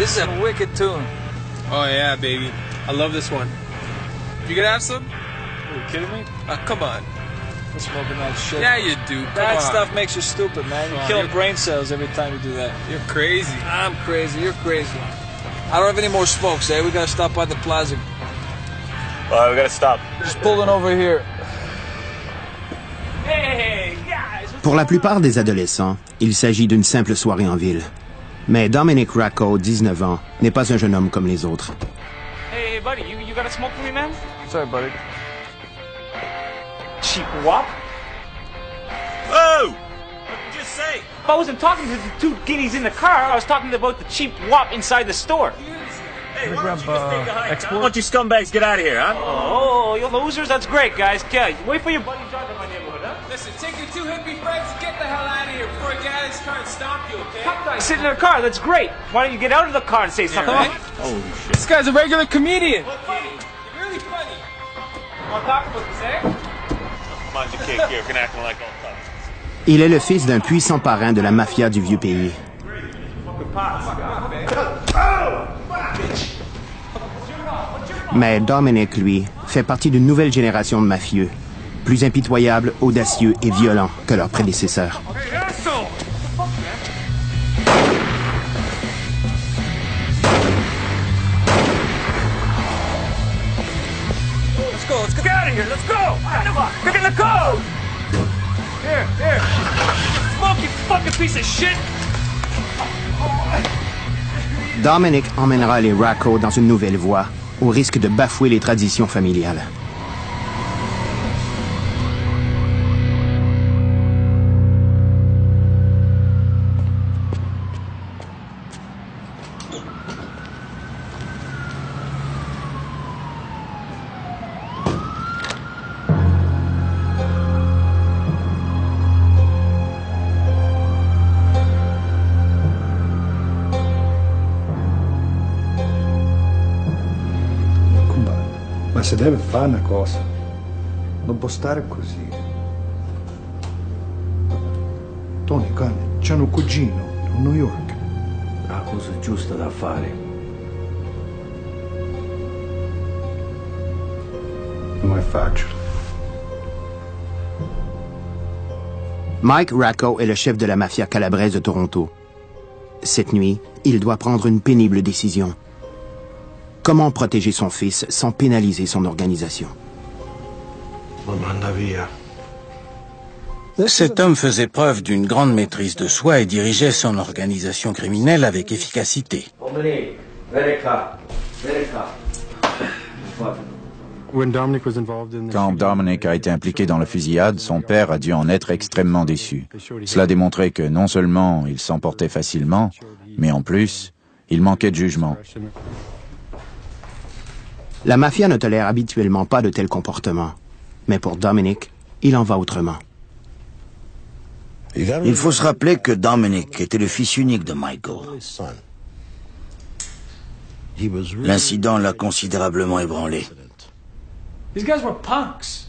This is a wicked tune. Oh yeah, baby. I love this one. You gonna have some? Are you kidding me? Come on. I'm smoking that shit. Yeah, you do. Come That on. stuff makes you stupid, man. You're killing brain cells every time you do that. You're crazy. I'm crazy. You're crazy. I don't have any more smokes, eh? We gotta stop by the plaza. All right, we gotta stop. Just pulling over here. Hey, guys! Pour la plupart des adolescents, il s'agit d'une simple soirée en ville. Mais Dominic Racco, 19 ans, n'est pas un jeune homme comme les autres. Hey, buddy, you got a smoke for me, man? Sorry, buddy. Cheap wop? Whoa! What did you just say? I wasn't talking to the two guineas in the car. I was talking about the cheap wop inside the store. Hey, why don't you just stay behind? Why don't you scumbags get out of here, huh? Oh, you losers? That's great, guys. Yeah, wait for your buddy John in my neighborhood, huh? Listen, take your two hippie friends and get the hell out of here before I get out of this car and stomp you, okay? Top guy sitting in the car. That's great. Why don't you get out of the car and say something? right. Holy shit. This guy's a regular comedian. Funny. You're really funny. Want to talk about this, eh? Mind your cake here, can acting like all tough. Il est le fils d'un puissant parrain de la mafia du vieux pays. Mais Dominic, lui, fait partie d'une nouvelle génération de mafieux, plus impitoyables, audacieux et violents que leurs prédécesseurs. Hey, asshole! Let's go. Get out of here. Let's go. Get in the code. Here. Smoke, you fucking piece of shit. Dominic emmènera les Racco dans une nouvelle voie, au risque de bafouer les traditions familiales. Ma se deve fare una cosa, non può stare così. Tony, cane, c'è un cugino a New York. La cosa giusta da fare. Non è facile. Mike Racco est le chef de la mafia calabraise de Toronto. Cette nuit, il doit prendre une pénible décision. Comment protéger son fils sans pénaliser son organisation? Lo manda via. Cet homme faisait preuve d'une grande maîtrise de soi et dirigeait son organisation criminelle avec efficacité. Quand Dominic a été impliqué dans la fusillade, son père a dû en être extrêmement déçu. Cela démontrait que non seulement il s'emportait facilement, mais en plus, il manquait de jugement. La mafia ne tolère habituellement pas de tels comportements. Mais pour Dominic, il en va autrement. Il faut se rappeler que Dominic était le fils unique de Michael. L'incident l'a considérablement ébranlé. These guys were punks.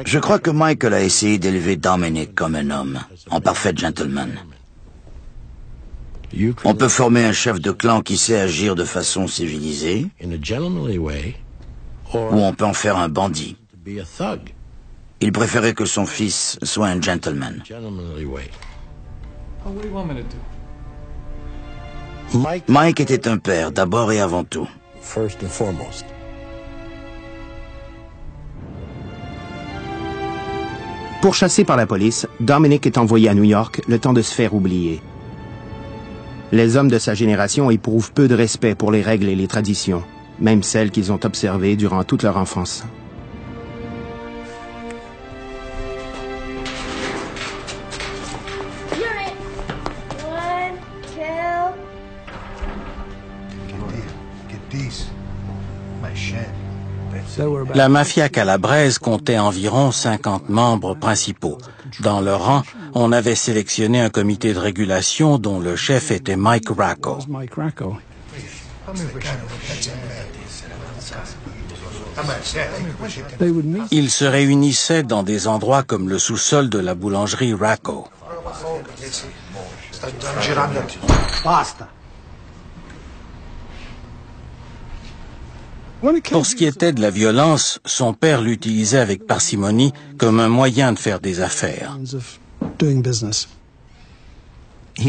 Je crois que Michael a essayé d'élever Dominic comme un homme, en parfait gentleman. On peut former un chef de clan qui sait agir de façon civilisée, ou on peut en faire un bandit. Il préférait que son fils soit un gentleman. Oh, what do you want me to do? Mike était un père, d'abord et avant tout. Pourchassé par la police, Dominic est envoyé à New York le temps de se faire oublier. Les hommes de sa génération éprouvent peu de respect pour les règles et les traditions, même celles qu'ils ont observées durant toute leur enfance. La mafia calabraise comptait environ 50 membres principaux. Dans leur rang, on avait sélectionné un comité de régulation dont le chef était Mike Racco. Ils se réunissaient dans des endroits comme le sous-sol de la boulangerie Racco. Basta. Pour ce qui était de la violence, son père l'utilisait avec parcimonie comme un moyen de faire des affaires.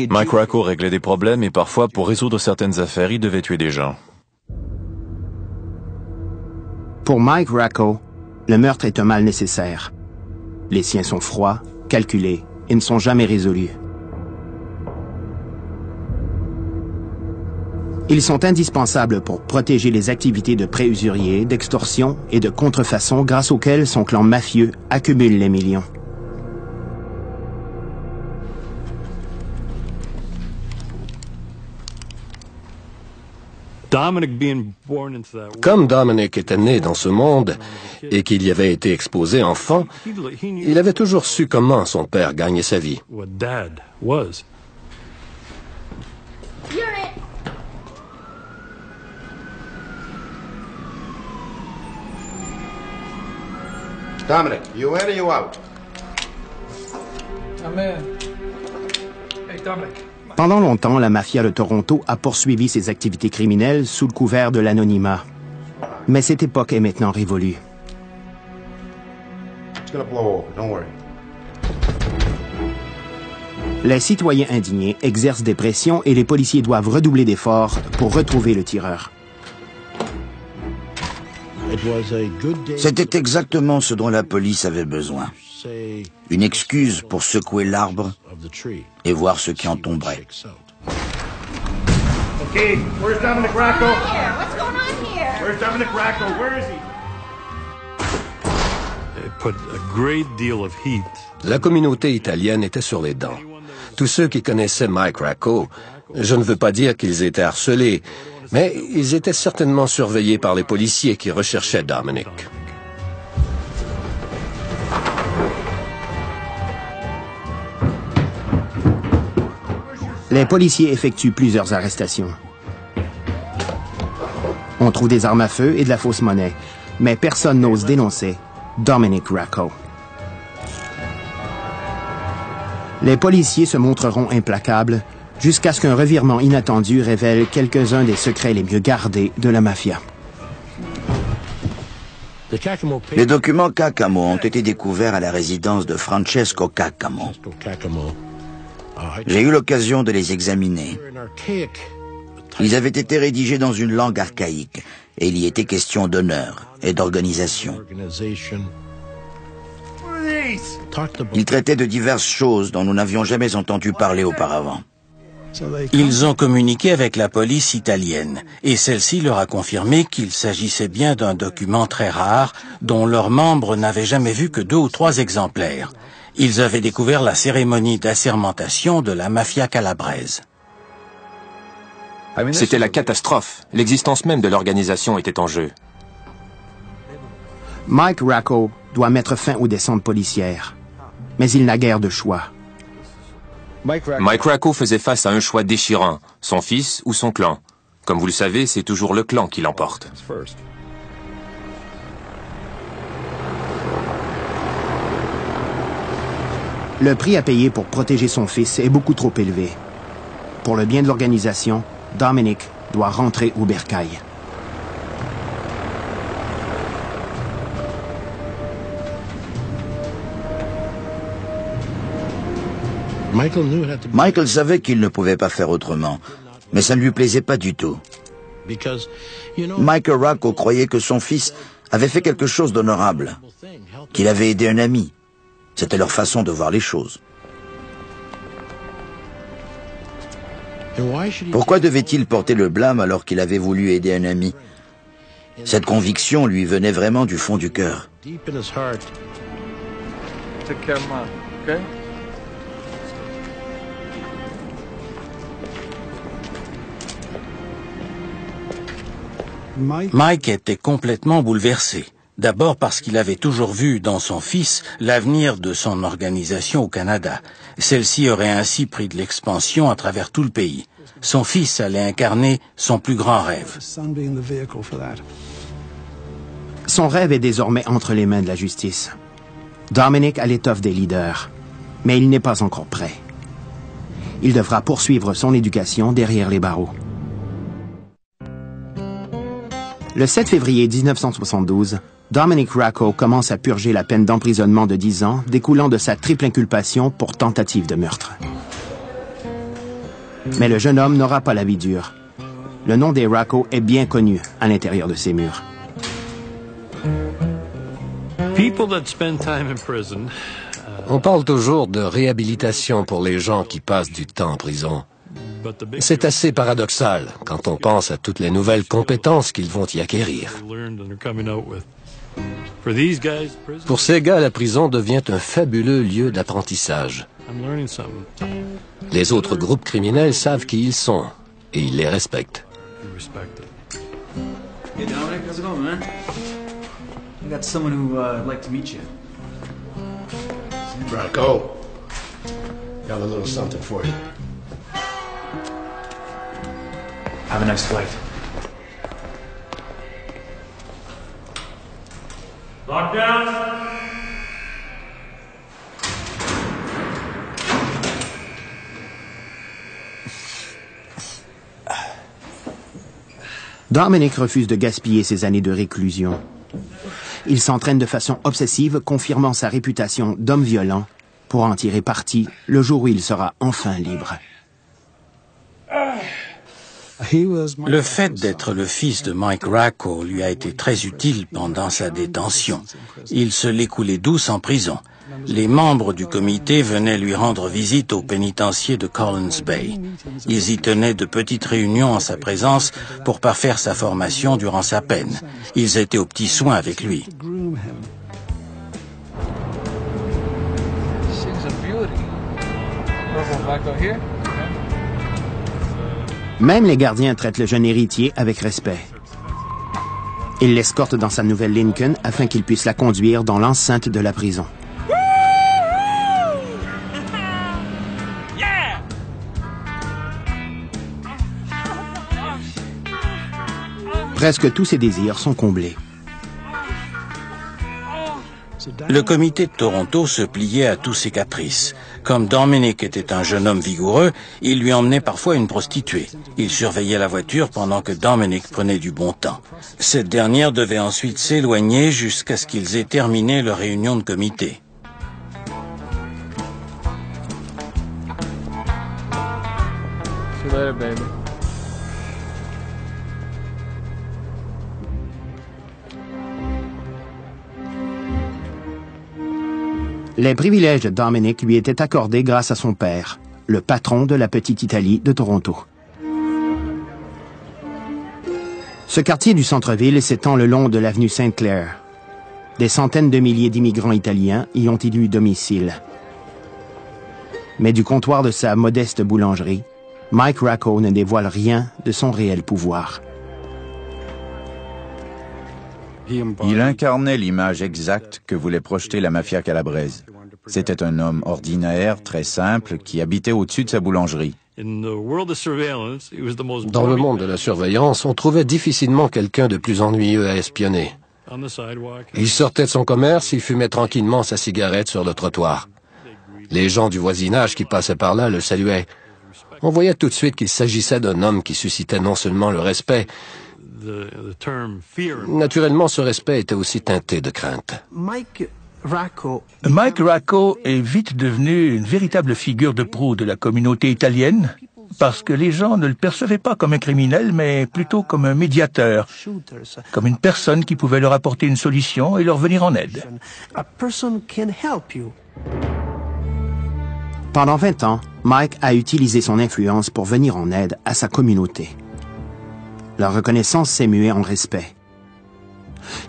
Mike Racco réglait des problèmes et parfois, pour résoudre certaines affaires, il devait tuer des gens. Pour Mike Racco, le meurtre est un mal nécessaire. Les siens sont froids, calculés et ne sont jamais résolus. Ils sont indispensables pour protéger les activités de prêts usuriers, d'extorsion et de contrefaçon grâce auxquelles son clan mafieux accumule les millions. Comme Dominic était né dans ce monde et qu'il y avait été exposé enfant, il avait toujours su comment son père gagnait sa vie. Dominic, you in or you out? I'm in. Hey, Dominic. Pendant longtemps, la mafia de Toronto a poursuivi ses activités criminelles sous le couvert de l'anonymat. Mais cette époque est maintenant révolue. It's gonna blow over, don't worry. Les citoyens indignés exercent des pressions et les policiers doivent redoubler d'efforts pour retrouver le tireur. C'était exactement ce dont la police avait besoin. Une excuse pour secouer l'arbre et voir ce qui en tomberait. Okay, where's Dominic Racco? What's going on here? Where's Dominic Racco? Where is he? La communauté italienne était sur les dents. Tous ceux qui connaissaient Mike Racco, je ne veux pas dire qu'ils étaient harcelés, mais ils étaient certainement surveillés par les policiers qui recherchaient Dominic. Les policiers effectuent plusieurs arrestations. On trouve des armes à feu et de la fausse monnaie, mais personne n'ose dénoncer Dominic Racco. Les policiers se montreront implacables jusqu'à ce qu'un revirement inattendu révèle quelques-uns des secrets les mieux gardés de la mafia. Les documents Caccamo ont été découverts à la résidence de Francesco Caccamo. J'ai eu l'occasion de les examiner. Ils avaient été rédigés dans une langue archaïque et il y était question d'honneur et d'organisation. Ils traitaient de diverses choses dont nous n'avions jamais entendu parler auparavant. Ils ont communiqué avec la police italienne et celle-ci leur a confirmé qu'il s'agissait bien d'un document très rare dont leurs membres n'avaient jamais vu que 2 ou 3 exemplaires. Ils avaient découvert la cérémonie d'assermentation de la mafia calabraise. C'était la catastrophe. L'existence même de l'organisation était en jeu. Mike Racco doit mettre fin aux descentes policières, mais il n'a guère de choix. Mike Racco faisait face à un choix déchirant, son fils ou son clan. Comme vous le savez, c'est toujours le clan qui l'emporte. Le prix à payer pour protéger son fils est beaucoup trop élevé. Pour le bien de l'organisation, Dominic doit rentrer au bercail. Michael savait qu'il ne pouvait pas faire autrement, mais ça ne lui plaisait pas du tout. Michael Racco croyait que son fils avait fait quelque chose d'honorable, qu'il avait aidé un ami. C'était leur façon de voir les choses. Pourquoi devait-il porter le blâme alors qu'il avait voulu aider un ami? Cette conviction lui venait vraiment du fond du cœur. Take care of Mom, okay? Mike était complètement bouleversé. D'abord parce qu'il avait toujours vu dans son fils l'avenir de son organisation au Canada. Celle-ci aurait ainsi pris de l'expansion à travers tout le pays. Son fils allait incarner son plus grand rêve. Son rêve est désormais entre les mains de la justice. Dominic a l'étoffe des leaders, mais il n'est pas encore prêt. Il devra poursuivre son éducation derrière les barreaux. Le 7 février 1972, Dominic Racco commence à purger la peine d'emprisonnement de 10 ans découlant de sa triple inculpation pour tentative de meurtre. Mais le jeune homme n'aura pas la vie dure. Le nom des Racco est bien connu à l'intérieur de ces murs. On parle toujours de réhabilitation pour les gens qui passent du temps en prison. C'est assez paradoxal quand on pense à toutes les nouvelles compétences qu'ils vont y acquérir. Pour ces gars, la prison devient un fabuleux lieu d'apprentissage. Les autres groupes criminels savent qui ils sont et ils les respectent. Hey Dominic, how's it going, man? I got someone who would like to meet you. Racco, got a little something for you. Have a nice flight. Lockdown! Dominic refuse de gaspiller ses années de réclusion. Il s'entraîne de façon obsessive, confirmant sa réputation d'homme violent pour en tirer parti le jour où il sera enfin libre. Le fait d'être le fils de Mike Racco lui a été très utile pendant sa détention. Il se l'écoulait douce en prison. Les membres du comité venaient lui rendre visite au pénitencier de Collins Bay. Ils y tenaient de petites réunions en sa présence pour parfaire sa formation durant sa peine. Ils étaient aux petits soins avec lui. Même les gardiens traitent le jeune héritier avec respect. Ils l'escortent dans sa nouvelle Lincoln afin qu'il puisse la conduire dans l'enceinte de la prison. Presque tous ses désirs sont comblés. Le comité de Toronto se pliait à tous ses caprices. Comme Dominic était un jeune homme vigoureux, il lui emmenait parfois une prostituée. Il surveillait la voiture pendant que Dominic prenait du bon temps. Cette dernière devait ensuite s'éloigner jusqu'à ce qu'ils aient terminé leur réunion de comité. See you later, baby. Les privilèges de Dominic lui étaient accordés grâce à son père, le patron de la petite Italie de Toronto. Ce quartier du centre-ville s'étend le long de l'avenue Sainte-Claire. Des centaines de milliers d'immigrants italiens y ont élu domicile. Mais du comptoir de sa modeste boulangerie, Mike Racco ne dévoile rien de son réel pouvoir. Il incarnait l'image exacte que voulait projeter la mafia calabraise. C'était un homme ordinaire, très simple, qui habitait au-dessus de sa boulangerie. Dans le monde de la surveillance, on trouvait difficilement quelqu'un de plus ennuyeux à espionner. Il sortait de son commerce, il fumait tranquillement sa cigarette sur le trottoir. Les gens du voisinage qui passaient par là le saluaient. On voyait tout de suite qu'il s'agissait d'un homme qui suscitait non seulement le respect, naturellement, ce respect était aussi teinté de crainte. Mike Racco est vite devenu une véritable figure de proue de la communauté italienne parce que les gens ne le percevaient pas comme un criminel, mais plutôt comme un médiateur, comme une personne qui pouvait leur apporter une solution et leur venir en aide. Pendant 20 ans, Mike a utilisé son influence pour venir en aide à sa communauté. Leur reconnaissance s'est muée en respect.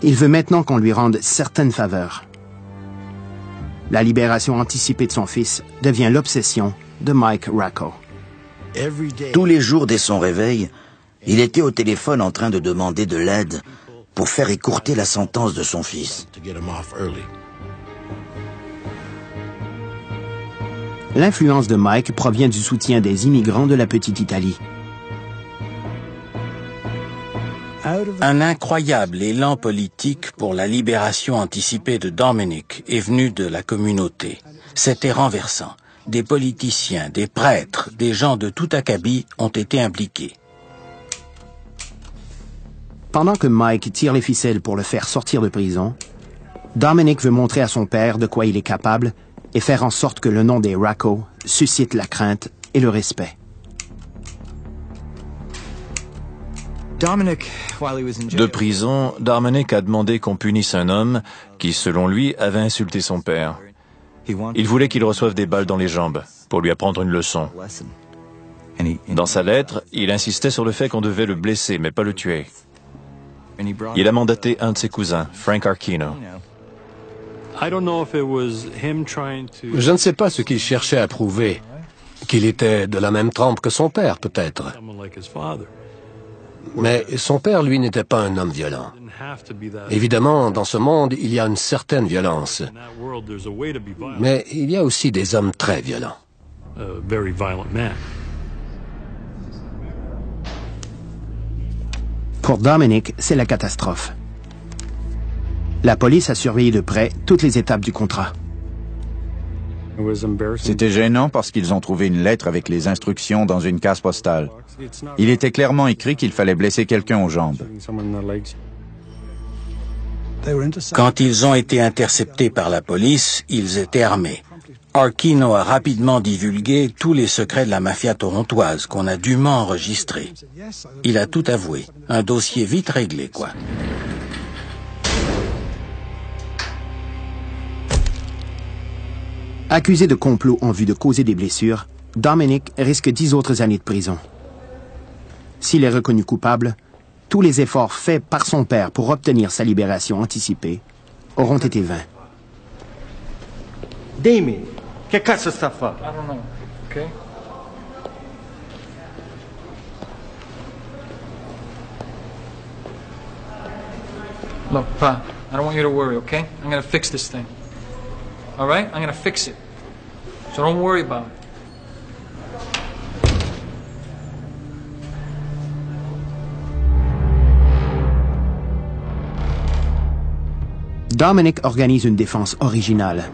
Il veut maintenant qu'on lui rende certaines faveurs. La libération anticipée de son fils devient l'obsession de Mike Racco. Tous les jours dès son réveil, il était au téléphone en train de demander de l'aide pour faire écourter la sentence de son fils. L'influence de Mike provient du soutien des immigrants de la petite Italie. Un incroyable élan politique pour la libération anticipée de Dominic est venu de la communauté. C'était renversant. des politiciens, des prêtres, des gens de tout acabit ont été impliqués. Pendant que Mike tire les ficelles pour le faire sortir de prison, Dominic veut montrer à son père de quoi il est capable et faire en sorte que le nom des Racco suscite la crainte et le respect. De prison, Dominic a demandé qu'on punisse un homme qui, selon lui, avait insulté son père. Il voulait qu'il reçoive des balles dans les jambes pour lui apprendre une leçon. Dans sa lettre, il insistait sur le fait qu'on devait le blesser, mais pas le tuer. Il a mandaté un de ses cousins, Frank Archino. Je ne sais pas ce qu'il cherchait à prouver. Qu'il était de la même trempe que son père, peut-être. Mais son père, lui, n'était pas un homme violent. Évidemment, dans ce monde, il y a une certaine violence. Mais il y a aussi des hommes très violents. Pour Dominic, c'est la catastrophe. La police a surveillé de près toutes les étapes du contrat. C'était gênant parce qu'ils ont trouvé une lettre avec les instructions dans une case postale. Il était clairement écrit qu'il fallait blesser quelqu'un aux jambes. Quand ils ont été interceptés par la police, ils étaient armés. Archino a rapidement divulgué tous les secrets de la mafia torontoise qu'on a dûment enregistrés. Il a tout avoué. Un dossier vite réglé, quoi. Accusé de complot en vue de causer des blessures, Dominic risque 10 autres années de prison. S'il est reconnu coupable, tous les efforts faits par son père pour obtenir sa libération anticipée auront été vains. Damien, che cazzo sta a fare? I don't know, okay? Look, Pa, I don't want you to worry, okay? I'm gonna fix this thing. All right? I'm gonna fix it. So don't worry about it. Dominic organise une défense originale.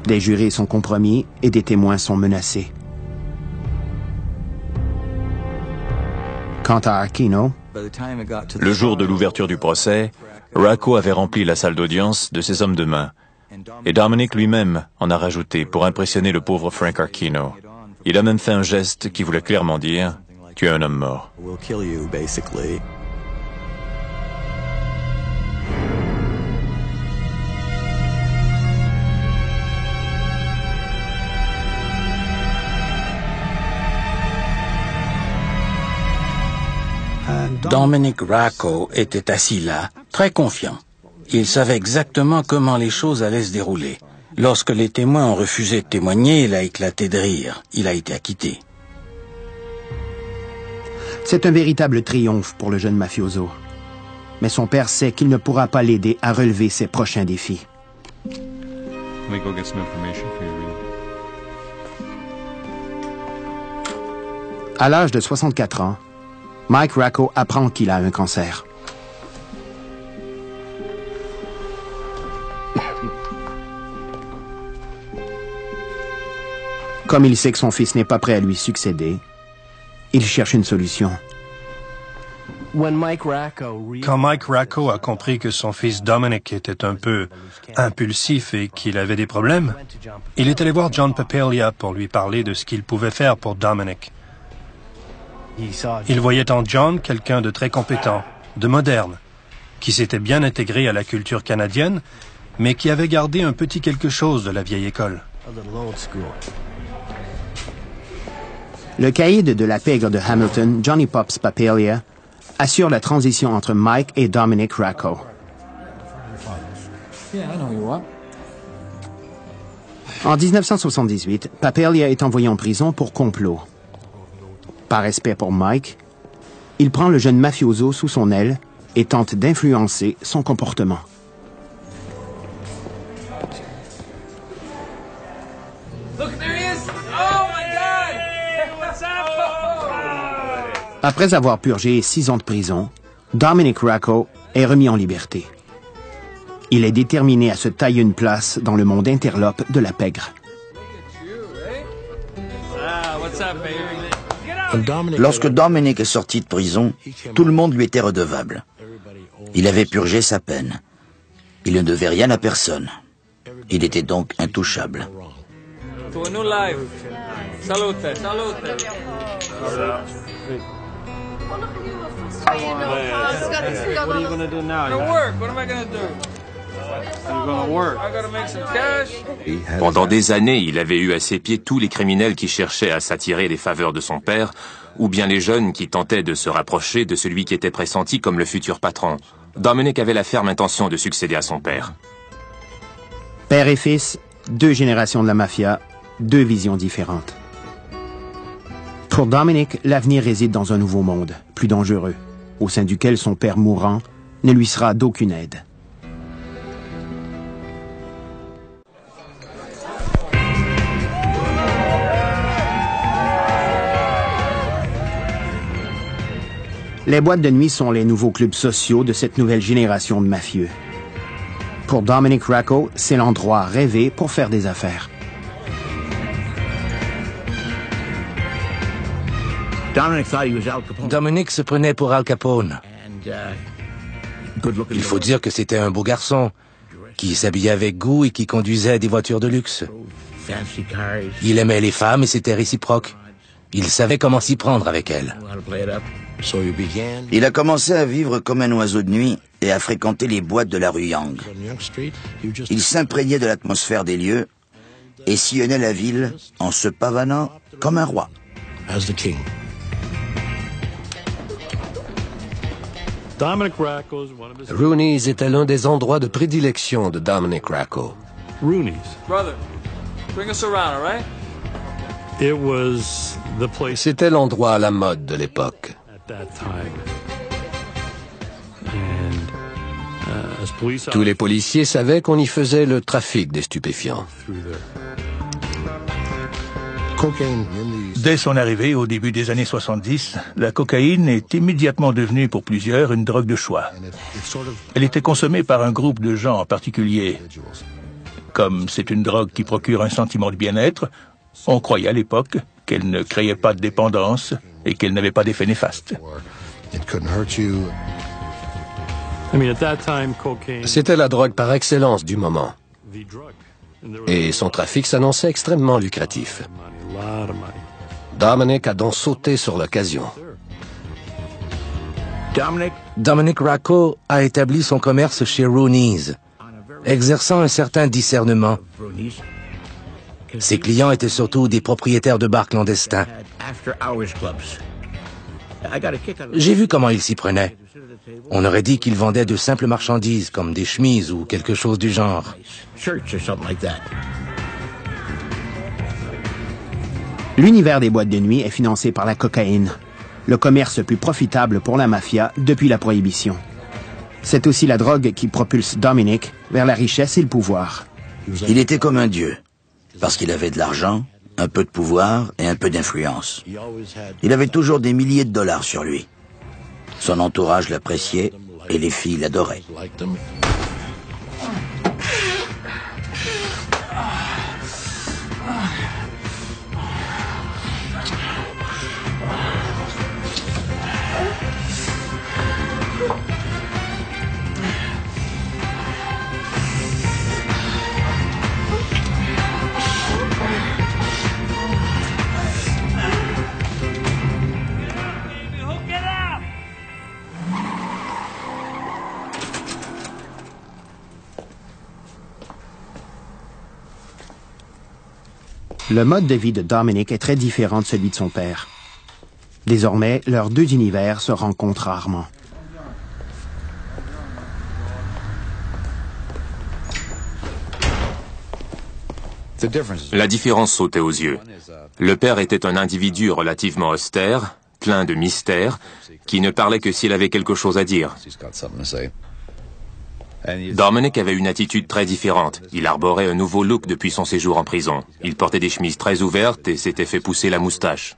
Des jurés sont compromis et des témoins sont menacés. Quant à Archino, le jour de l'ouverture du procès, Racco avait rempli la salle d'audience de ses hommes de main. Et Dominic lui-même en a rajouté pour impressionner le pauvre Frank Archino. Il a même fait un geste qui voulait clairement dire « Tu es un homme mort ». Dominic Racco était assis là, très confiant. Il savait exactement comment les choses allaient se dérouler. Lorsque les témoins ont refusé de témoigner, il a éclaté de rire. Il a été acquitté. C'est un véritable triomphe pour le jeune mafioso. Mais son père sait qu'il ne pourra pas l'aider à relever ses prochains défis. À l'âge de 64 ans, Mike Racco apprend qu'il a un cancer. Comme il sait que son fils n'est pas prêt à lui succéder, il cherche une solution. Quand Mike Racco a compris que son fils Dominic était un peu impulsif et qu'il avait des problèmes, il est allé voir John Papalia pour lui parler de ce qu'il pouvait faire pour Dominic. Il voyait en John quelqu'un de très compétent, de moderne, qui s'était bien intégré à la culture canadienne, mais qui avait gardé un petit quelque chose de la vieille école. Le caïd de la pègre de Hamilton, Johnny Pops Papalia, assure la transition entre Mike et Dominic Racco. En 1978, Papalia est envoyé en prison pour complot. Par respect pour Mike, il prend le jeune mafioso sous son aile et tente d'influencer son comportement. Après avoir purgé 6 ans de prison, Dominic Racco est remis en liberté. Il est déterminé à se tailler une place dans le monde interlope de la pègre. Lorsque Dominic est sorti de prison, tout le monde lui était redevable. Il avait purgé sa peine. Il ne devait rien à personne. Il était donc intouchable. To a new life. Salute. Salute. What are you gonna do now? Go work. What am I gonna do? You're gonna work. I gotta make some cash. Pendant des années, il avait eu à ses pieds tous les criminels qui cherchaient à s'attirer les faveurs de son père, ou bien les jeunes qui tentaient de se rapprocher de celui qui était pressenti comme le futur patron. Dominic avait la ferme intention de succéder à son père. Père et fils, 2 générations de la mafia, 2 visions différentes. Pour Dominic, l'avenir réside dans un nouveau monde, plus dangereux, au sein duquel son père mourant ne lui sera d'aucune aide. Les boîtes de nuit sont les nouveaux clubs sociaux de cette nouvelle génération de mafieux. Pour Dominic Racco, c'est l'endroit rêvé pour faire des affaires. Dominic se prenait pour Al Capone. Il faut dire que c'était un beau garçon, qui s'habillait avec goût et qui conduisait des voitures de luxe. Il aimait les femmes et c'était réciproque. Il savait comment s'y prendre avec elles. Il a commencé à vivre comme un oiseau de nuit et à fréquenter les boîtes de la rue Young. Il s'imprégnait de l'atmosphère des lieux et sillonnait la ville en se pavanant comme un roi. Rooney's était l'un des endroits de prédilection de Dominic Racco. Rooney's. Brother, bring us around, all right? It was the place C'était l'endroit à la mode de l'époque. at that time. And as police Tous les policiers savaient qu'on y faisait le trafic des stupéfiants. through there. Dès son arrivée au début des années 70, la cocaïne est immédiatement devenue pour plusieurs une drogue de choix. Elle était consommée par un groupe de gens en particulier. Comme c'est une drogue qui procure un sentiment de bien-être, on croyait à l'époque qu'elle ne créait pas de dépendance et qu'elle n'avait pas d'effet néfaste. C'était la drogue par excellence du moment. Et son trafic s'annonçait extrêmement lucratif. Dominic a donc sauté sur l'occasion. Dominic Racco a établi son commerce chez Rooney's, exerçant un certain discernement. Ses clients étaient surtout des propriétaires de bars clandestins. J'ai vu comment il s'y prenait. On aurait dit qu'il vendait de simples marchandises, comme des chemises ou quelque chose du genre. L'univers des boîtes de nuit est financé par la cocaïne, le commerce le plus profitable pour la mafia depuis la prohibition. C'est aussi la drogue qui propulse Dominic vers la richesse et le pouvoir. Il était comme un dieu, parce qu'il avait de l'argent, un peu de pouvoir et un peu d'influence. Il avait toujours des milliers de dollars sur lui. Son entourage l'appréciait et les filles l'adoraient. Le mode de vie de Dominic est très différent de celui de son père. Désormais, leurs 2 univers se rencontrent rarement. La différence sautait aux yeux. Le père était un individu relativement austère, plein de mystère, qui ne parlait que s'il avait quelque chose à dire. Dominic avait une attitude très différente. Il arborait un nouveau look depuis son séjour en prison. Il portait des chemises très ouvertes et s'était fait pousser la moustache.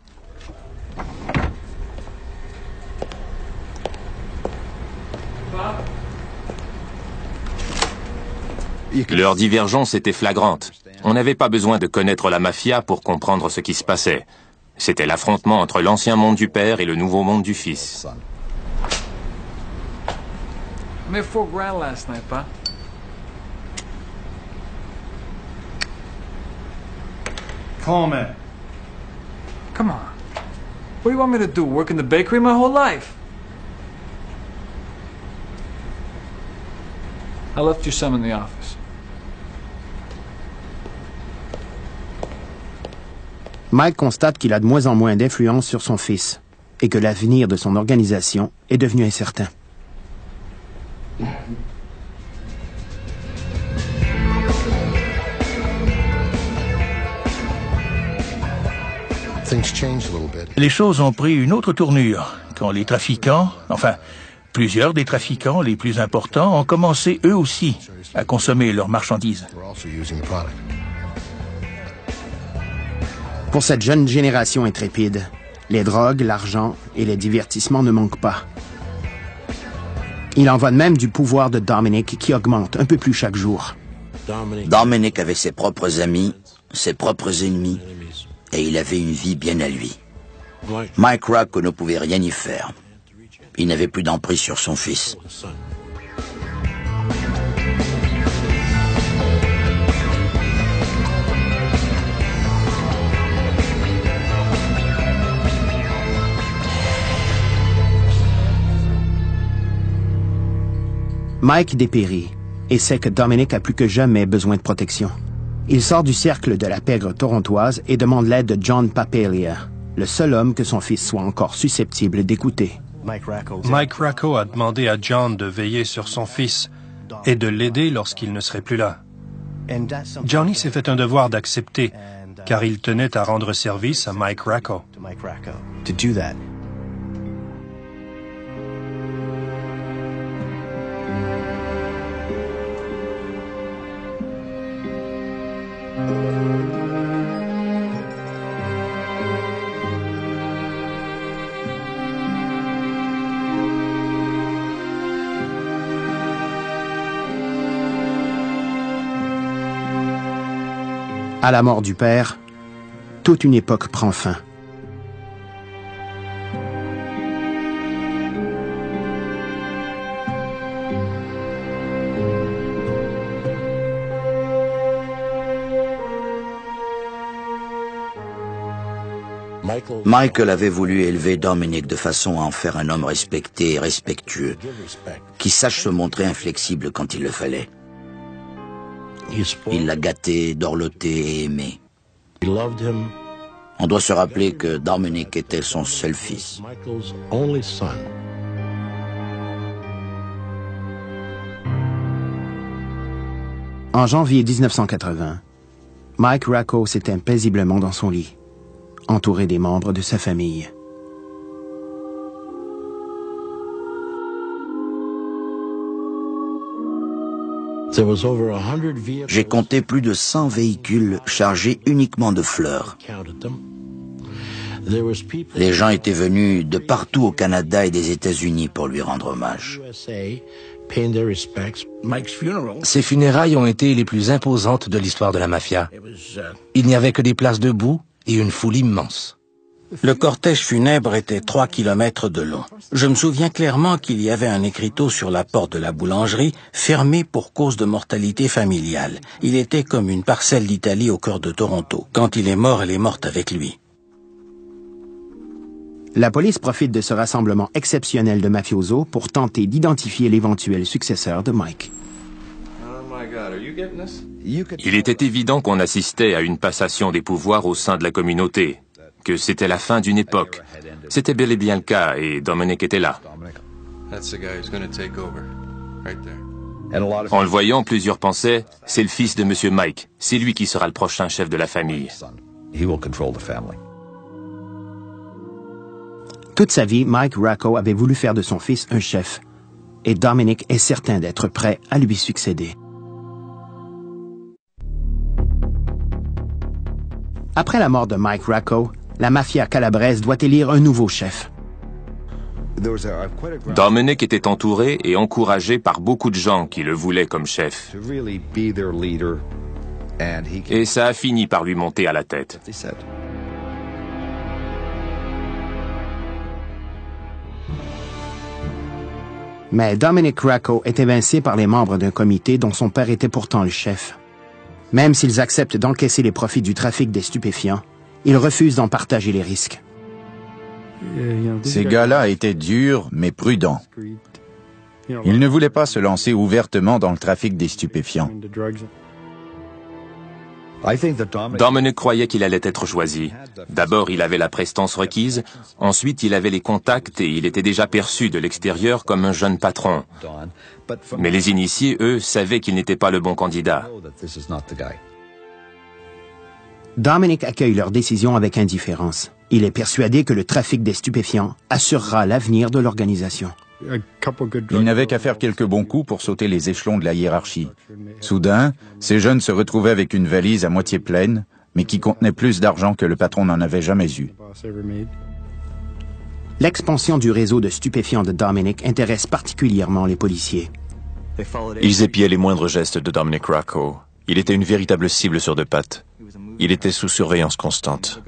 Leur divergence était flagrante. On n'avait pas besoin de connaître la mafia pour comprendre ce qui se passait. C'était l'affrontement entre l'ancien monde du père et le nouveau monde du fils. I made $4 last night, Pa. Come on. Come on. What do you want me to do? Work in the bakery my whole life? I left you some in the office. Mike constate qu'il a de moins en moins d'influence sur son fils et que l'avenir de son organisation est devenu incertain. Les choses ont pris une autre tournure quand les trafiquants, enfin, plusieurs des trafiquants les plus importants ont commencé eux aussi à consommer leurs marchandises. Pour cette jeune génération intrépide, les drogues, l'argent et les divertissements ne manquent pas. Il en va de même du pouvoir de Dominic qui augmente un peu plus chaque jour. Dominic avait ses propres amis, ses propres ennemis, et il avait une vie bien à lui. Mike Racco ne pouvait rien y faire. Il n'avait plus d'emprise sur son fils. Mike dépérit et sait que Dominic a plus que jamais besoin de protection. Il sort du cercle de la pègre torontoise et demande l'aide de John Papalia, le seul homme que son fils soit encore susceptible d'écouter. Mike Racco a demandé à John de veiller sur son fils et de l'aider lorsqu'il ne serait plus là. Johnny s'est fait un devoir d'accepter, car il tenait à rendre service à Mike Racco. À la mort du père, toute une époque prend fin. Michael avait voulu élever Dominic de façon à en faire un homme respecté et respectueux, qui sache se montrer inflexible quand il le fallait. Il l'a gâté, dorloté et aimé. On doit se rappeler que Dominic était son seul fils. En janvier 1980, Mike Racco s'éteint paisiblement dans son lit, entouré des membres de sa famille. J'ai compté plus de 100 véhicules chargés uniquement de fleurs. Les gens étaient venus de partout au Canada et des États-Unis pour lui rendre hommage. Ses funérailles ont été les plus imposantes de l'histoire de la mafia. Il n'y avait que des places debout et une foule immense. Le cortège funèbre était 3 kilomètres de long. Je me souviens clairement qu'il y avait un écriteau sur la porte de la boulangerie, fermé pour cause de mortalité familiale. Il était comme une parcelle d'Italie au cœur de Toronto. Quand il est mort, elle est morte avec lui. La police profite de ce rassemblement exceptionnel de mafiosos pour tenter d'identifier l'éventuel successeur de Mike. Il était évident qu'on assistait à une passation des pouvoirs au sein de la communauté, que c'était la fin d'une époque. C'était bel et bien le cas, et Dominic était là. En le voyant, plusieurs pensaient, c'est le fils de Monsieur Mike, c'est lui qui sera le prochain chef de la famille. Toute sa vie, Mike Racco avait voulu faire de son fils un chef, et Dominic est certain d'être prêt à lui succéder. Après la mort de Mike Racco, la mafia calabraise doit élire un nouveau chef. Dominic était entouré et encouragé par beaucoup de gens qui le voulaient comme chef. Et ça a fini par lui monter à la tête. Mais Dominic Racco est évincé par les membres d'un comité dont son père était pourtant le chef. Même s'ils acceptent d'encaisser les profits du trafic des stupéfiants, ils refusent d'en partager les risques. Ces gars-là étaient durs, mais prudents. Ils ne voulaient pas se lancer ouvertement dans le trafic des stupéfiants. Dominic croyait qu'il allait être choisi. D'abord, il avait la prestance requise, ensuite il avait les contacts et il était déjà perçu de l'extérieur comme un jeune patron. Mais les initiés, eux, savaient qu'il n'était pas le bon candidat. Dominic accueille leur décision avec indifférence. Il est persuadé que le trafic des stupéfiants assurera l'avenir de l'organisation. Il n'avait qu'à faire quelques bons coups pour sauter les échelons de la hiérarchie. Soudain, ces jeunes se retrouvaient avec une valise à moitié pleine, mais qui contenait plus d'argent que le patron n'en avait jamais eu. L'expansion du réseau de stupéfiants de Dominic intéresse particulièrement les policiers. Ils épiaient les moindres gestes de Dominic Racco. Il était une véritable cible sur deux pattes. Il était sous surveillance constante.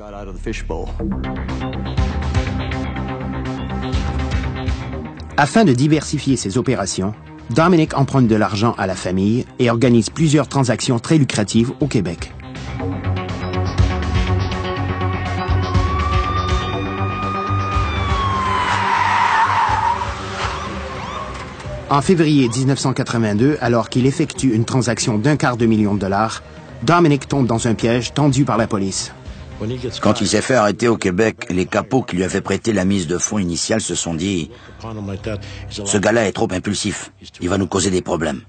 Afin de diversifier ses opérations, Dominic emprunte de l'argent à la famille et organise plusieurs transactions très lucratives au Québec. En février 1982, alors qu'il effectue une transaction d'1/4 million de dollars, Dominic tombe dans un piège tendu par la police. Quand il s'est fait arrêter au Québec, les capots qui lui avaient prêté la mise de fonds initiale se sont dit « Ce gars-là est trop impulsif, il va nous causer des problèmes. »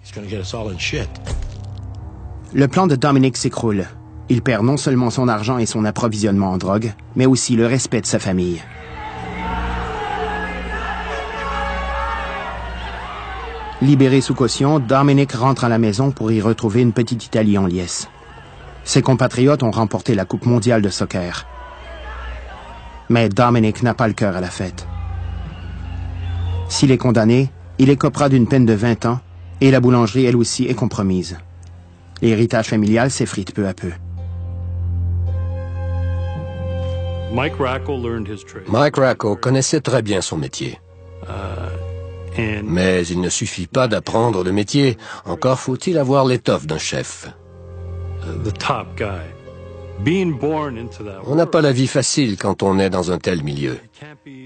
Le plan de Dominic s'écroule. Il perd non seulement son argent et son approvisionnement en drogue, mais aussi le respect de sa famille. Libéré sous caution, Dominic rentre à la maison pour y retrouver une petite Italie en liesse. Ses compatriotes ont remporté la Coupe mondiale de soccer. Mais Dominic n'a pas le cœur à la fête. S'il est condamné, il écopera d'une peine de 20 ans et la boulangerie, elle aussi, est compromise. L'héritage familial s'effrite peu à peu. Mike Racco connaissait très bien son métier. Mais il ne suffit pas d'apprendre le métier, encore faut-il avoir l'étoffe d'un chef. On n'a pas la vie facile quand on est dans un tel milieu.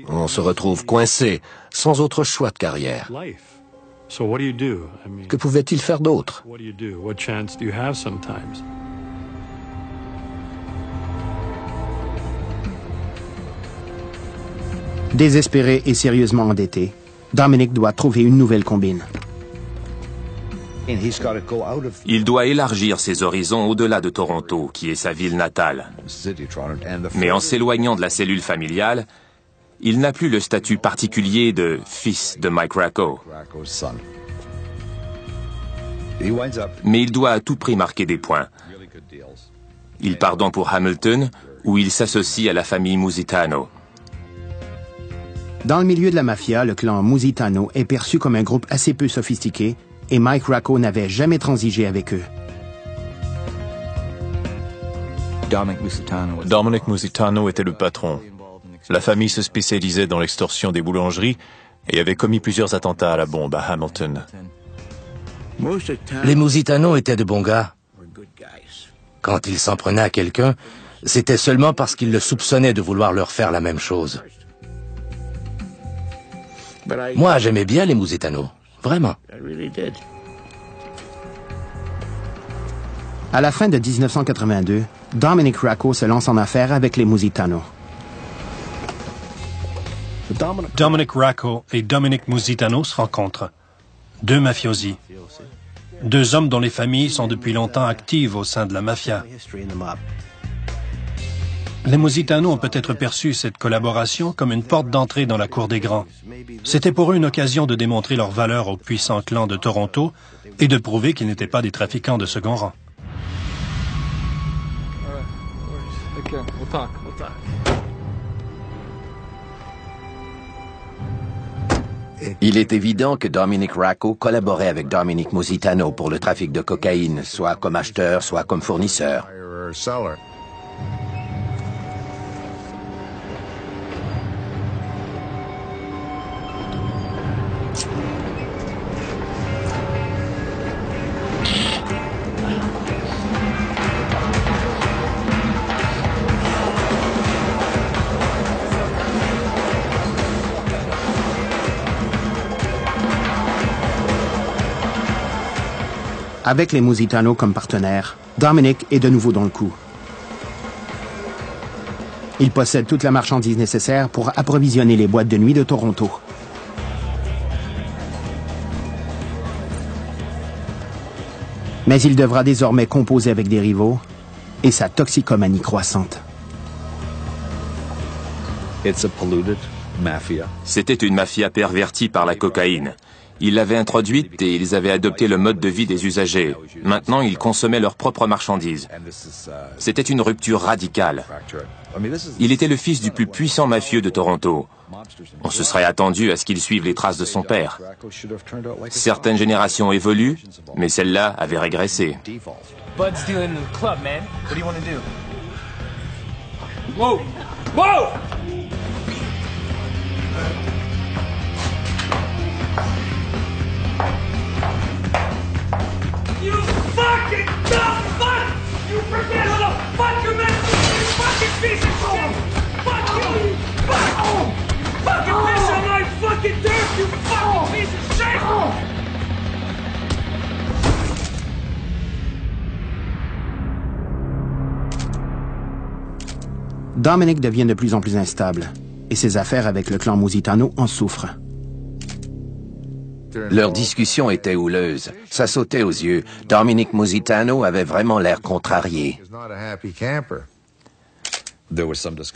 On se retrouve coincé, sans autre choix de carrière. Que pouvait-il faire d'autre? Désespéré et sérieusement endetté, Dominic doit trouver une nouvelle combine. Il doit élargir ses horizons au-delà de Toronto, qui est sa ville natale. Mais en s'éloignant de la cellule familiale, il n'a plus le statut particulier de fils de Mike Racco. Mais il doit à tout prix marquer des points. Il part donc pour Hamilton, où il s'associe à la famille Musitano. Dans le milieu de la mafia, le clan Musitano est perçu comme un groupe assez peu sophistiqué et Mike Racco n'avait jamais transigé avec eux. Dominic Musitano était le patron. La famille se spécialisait dans l'extorsion des boulangeries et avait commis plusieurs attentats à la bombe à Hamilton. Les Musitano étaient de bons gars. Quand ils s'en prenaient à quelqu'un, c'était seulement parce qu'ils le soupçonnaient de vouloir leur faire la même chose. Moi, j'aimais bien les Musitano. Vraiment. À la fin de 1982, Dominic Racco se lance en affaires avec les Musitano. Dominic Racco et Dominic Musitano se rencontrent. Deux mafiosi. Deux hommes dont les familles sont depuis longtemps actives au sein de la mafia. Les Musitano ont peut-être perçu cette collaboration comme une porte d'entrée dans la cour des grands. C'était pour eux une occasion de démontrer leur valeur au puissant clan de Toronto et de prouver qu'ils n'étaient pas des trafiquants de second rang. Il est évident que Dominic Racco collaborait avec Dominic Musitano pour le trafic de cocaïne, soit comme acheteur, soit comme fournisseur. Avec les Musitano comme partenaires, Dominic est de nouveau dans le coup. Il possède toute la marchandise nécessaire pour approvisionner les boîtes de nuit de Toronto. Mais il devra désormais composer avec des rivaux et sa toxicomanie croissante. C'était une mafia pervertie par la cocaïne. Ils l'avaient introduite et ils avaient adopté le mode de vie des usagers. Maintenant, ils consommaient leurs propres marchandises. C'était une rupture radicale. Il était le fils du plus puissant mafieux de Toronto. On se serait attendu à ce qu'il suive les traces de son père. Certaines générations évoluent, mais celle-là avait régressé. Bud's dealing in the club, man. What do you want to do? Whoa! Whoa! You fucking dumb fuck! You forget who the fuck you're meant to be, you fucking piece of shit! Fuck you! Fuck! Fucking piss on my fucking dirt, you fucking piece of shit! Dominic devient de plus en plus instable, et ses affaires avec le clan Musitano en souffrent. Leur discussion était houleuse. Ça sautait aux yeux. Dominic Musitano avait vraiment l'air contrarié.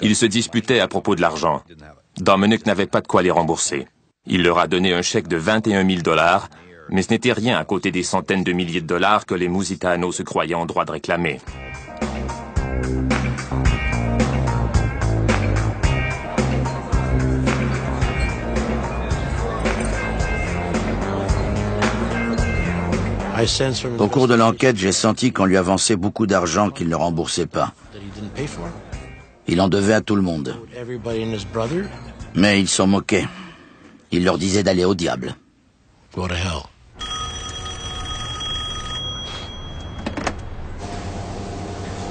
Ils se disputaient à propos de l'argent. Dominic n'avait pas de quoi les rembourser. Il leur a donné un chèque de 21 000 $, mais ce n'était rien à côté des centaines de milliers de dollars que les Musitano se croyaient en droit de réclamer. Au cours de l'enquête, j'ai senti qu'on lui avançait beaucoup d'argent qu'il ne remboursait pas. Il en devait à tout le monde. Mais ils s'en moquaient. Il leur disait d'aller au diable. Go to hell.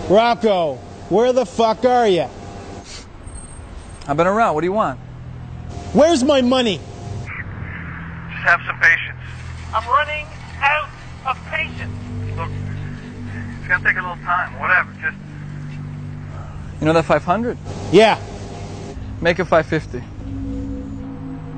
Rocco, where the fuck are you? I've been around. What do you want? Where's my money? Just have some patience. I'm running out of patience. Look, it's gonna take a little time. Whatever. Just. You know that 500? Yeah. Make it 550.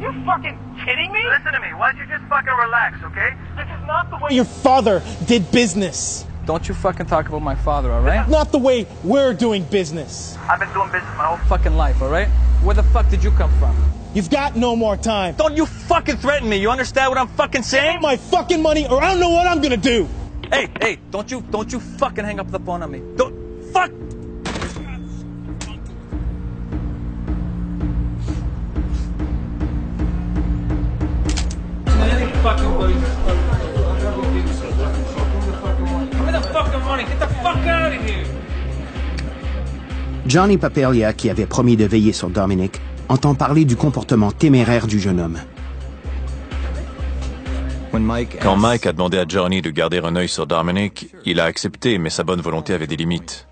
You fucking kidding me? Listen to me. Why don't you just fucking relax, okay? This is not the way Your father did business. Don't you fucking talk about my father, all right? Not the way we're doing business. I've been doing business my whole Fucking life, all right? Where the fuck did you come from? You've got no more time. Don't you fucking threaten me. You understand what I'm fucking saying? Give me my fucking money or I don't know what I'm gonna do. Hey, don't you fucking hang up the phone on me. Don't, fuck! Johnny Papalia, qui avait promis de veiller sur Dominic, entend parler du comportement téméraire du jeune homme. Quand Mike a demandé à Johnny de garder un œil sur Dominic, il a accepté, mais sa bonne volonté avait des limites.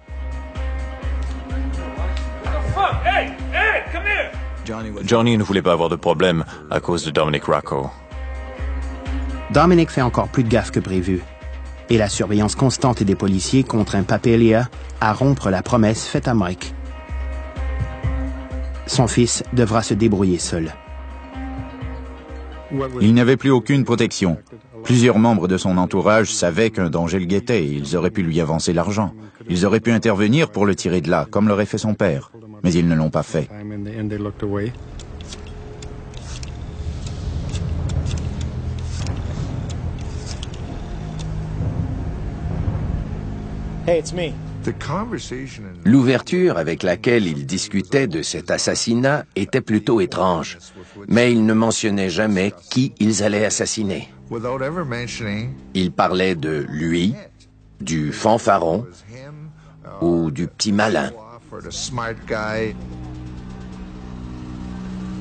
Johnny ne voulait pas avoir de problème à cause de Dominic Racco. Dominic fait encore plus de gaffe que prévu, et la surveillance constante des policiers contraint Papalia à rompre la promesse faite à Mike. Son fils devra se débrouiller seul. Il n'avait plus aucune protection. Plusieurs membres de son entourage savaient qu'un danger le guettait et ils auraient pu lui avancer l'argent. Ils auraient pu intervenir pour le tirer de là, comme l'aurait fait son père. Mais ils ne l'ont pas fait. Hey, it's me. L'ouverture avec laquelle il discutait de cet assassinat était plutôt étrange, mais il ne mentionnait jamais qui ils allaient assassiner. Il parlait de lui, du fanfaron ou du petit malin.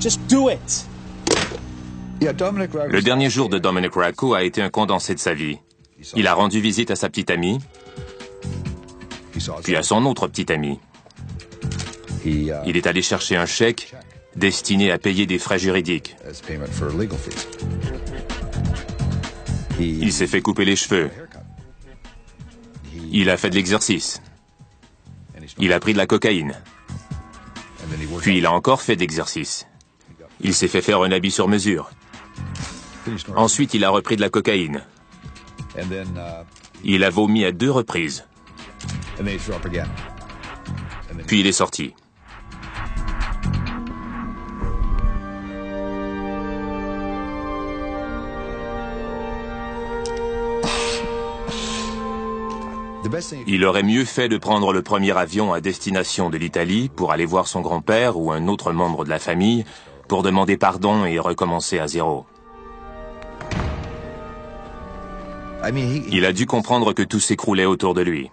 Just do it. Le dernier jour de Dominic Racco a été un condensé de sa vie. Il a rendu visite à sa petite amie, puis à son autre petite amie. Il est allé chercher un chèque destiné à payer des frais juridiques. Il s'est fait couper les cheveux. Il a fait de l'exercice. Il a pris de la cocaïne. Puis il a encore fait d'exercice. Il s'est fait faire un habit sur mesure. Ensuite, il a repris de la cocaïne. Il a vomi à 2 reprises. Puis il est sorti. Il aurait mieux fait de prendre le premier avion à destination de l'Italie pour aller voir son grand-père ou un autre membre de la famille pour demander pardon et recommencer à zéro. Il a dû comprendre que tout s'écroulait autour de lui.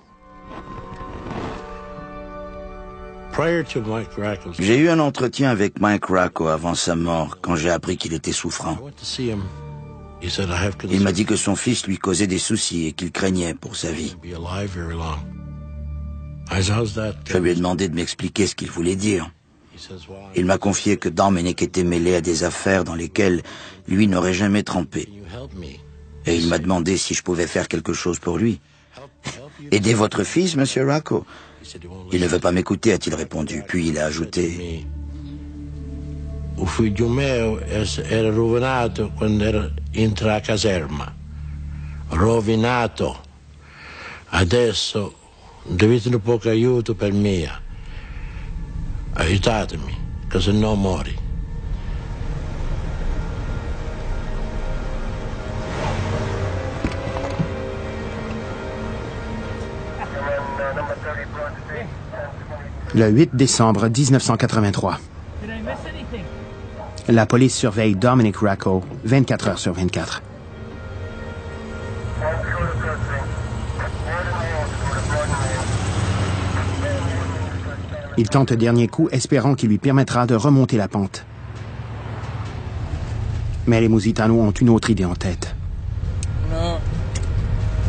J'ai eu un entretien avec Mike Racco avant sa mort, quand j'ai appris qu'il était souffrant. Il m'a dit que son fils lui causait des soucis et qu'il craignait pour sa vie. Je lui ai demandé de m'expliquer ce qu'il voulait dire. Il m'a confié que Dominic était mêlé à des affaires dans lesquelles lui n'aurait jamais trempé. Et il m'a demandé si je pouvais faire quelque chose pour lui. « Aidez votre fils, Monsieur Racco ?» Il ne veut pas m'écouter, a-t-il répondu. Puis il a ajouté... O figlio mio era rovinato quando era entra a caserma. Rovinato. Adesso dovete un poco aiuto per me. Aiutatemi, che se no mori. Le 8 décembre 1983. La police surveille Dominic Racco 24 heures sur 24. Il tente un dernier coup, espérant qu'il lui permettra de remonter la pente. Mais les Musitanos ont une autre idée en tête. No,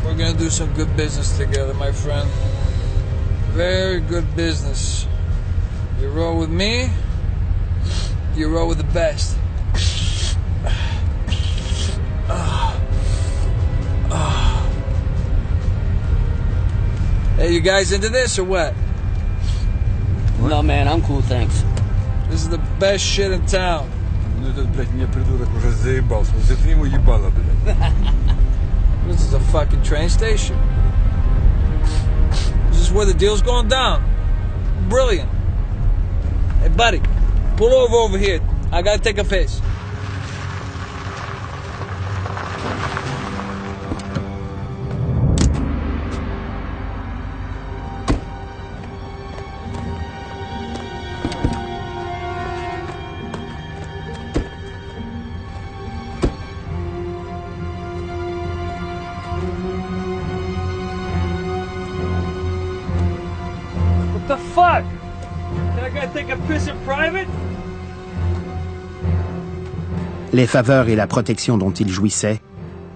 we're gonna do some good business together, my friend. Very good business. You roll with me. You roll with the best. Hey, you guys into this or what? No, man, I'm cool, thanks. This is the best shit in town. This is a fucking train station. This is where the deal's going down. Brilliant. Hey, buddy. Pull over here. I gotta take a piss. What the fuck? I gotta take a piss in private? Les faveurs et la protection dont il jouissait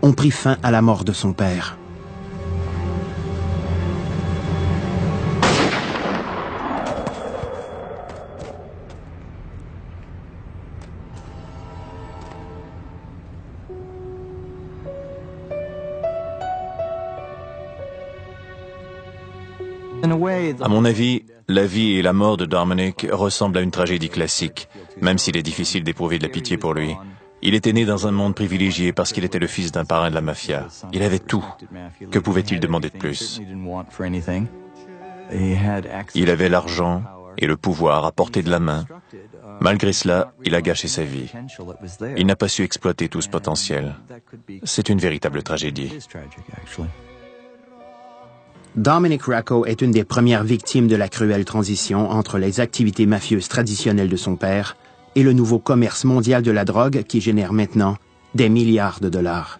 ont pris fin à la mort de son père. À mon avis, la vie et la mort de Dominic ressemblent à une tragédie classique, même s'il est difficile d'éprouver de la pitié pour lui. Il était né dans un monde privilégié parce qu'il était le fils d'un parrain de la mafia. Il avait tout. Que pouvait-il demander de plus? Il avait l'argent et le pouvoir à portée de la main. Malgré cela, il a gâché sa vie. Il n'a pas su exploiter tout ce potentiel. C'est une véritable tragédie. Dominic Racco est une des premières victimes de la cruelle transition entre les activités mafieuses traditionnelles de son père et le nouveau commerce mondial de la drogue qui génère maintenant des milliards de dollars.